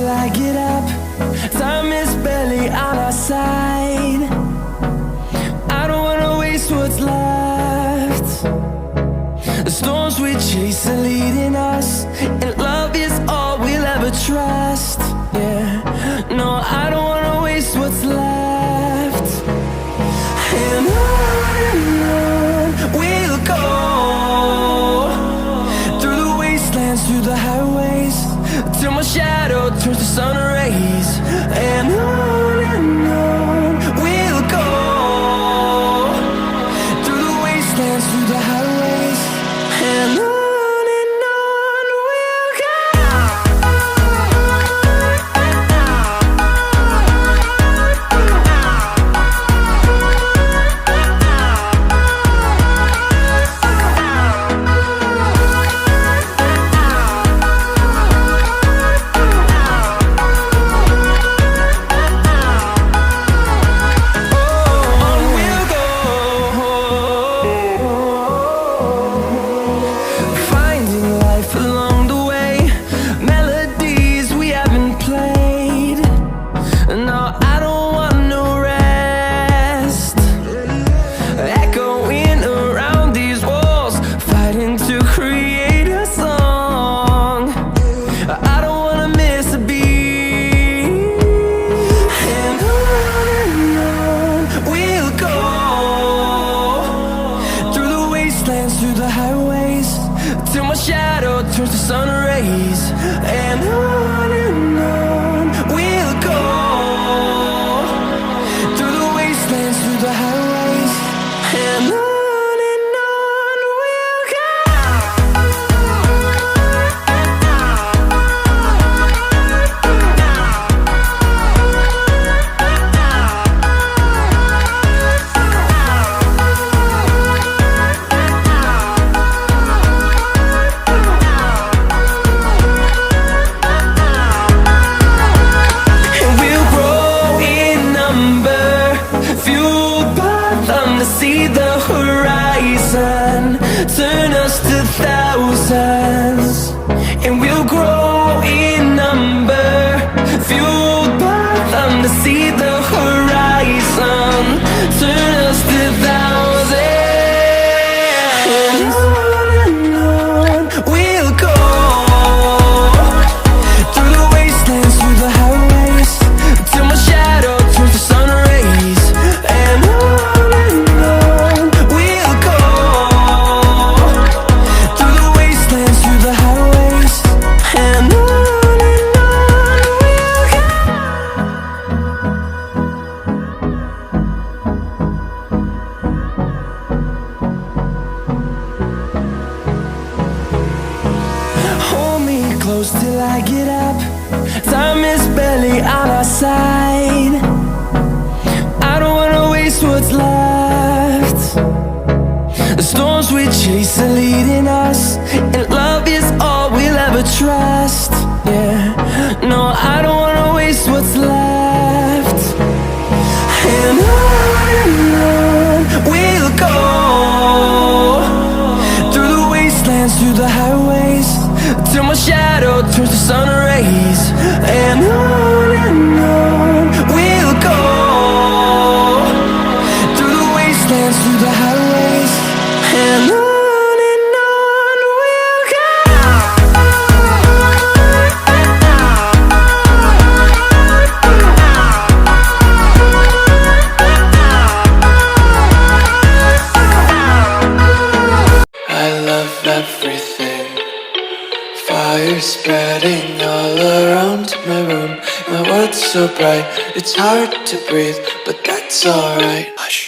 till I get up. Time is barely on our side. I don't wanna waste what's left. The storms we chase are leading us, and love is all we'll ever trust. Yeah, no, I don't wanna waste what's left. And on we'll go, through the wastelands, through the highways, till my shadow turns to sun rays. And on we'll go, through the wastelands, through the highways, and on we'll go. Through the highways, till my shadow turns to sun rays. And on we'll go, through the wastelands, through the highways, and on we'll go. See the horizon, turn us to thousands, and we'll grow in number, fueled by them to see the horizon, turn us to thousands. And on we'll go, through the wastelands, through the highways, till my shadow turns to sun rays. And close till I get up. Time is barely on our side. I don't wanna waste what's left. The storms we chase are leading us, and love is all we'll ever trust. Yeah, no, I don't wanna waste what's left. And on we'll go, through the wastelands, through the highways, till my shadow turns to sun rays. And on we'll go, through the wastelands, through the highways, and on we'll go. I love everything. Fire spreading all around my room. My world's so bright, it's hard to breathe, but that's alright. Hush.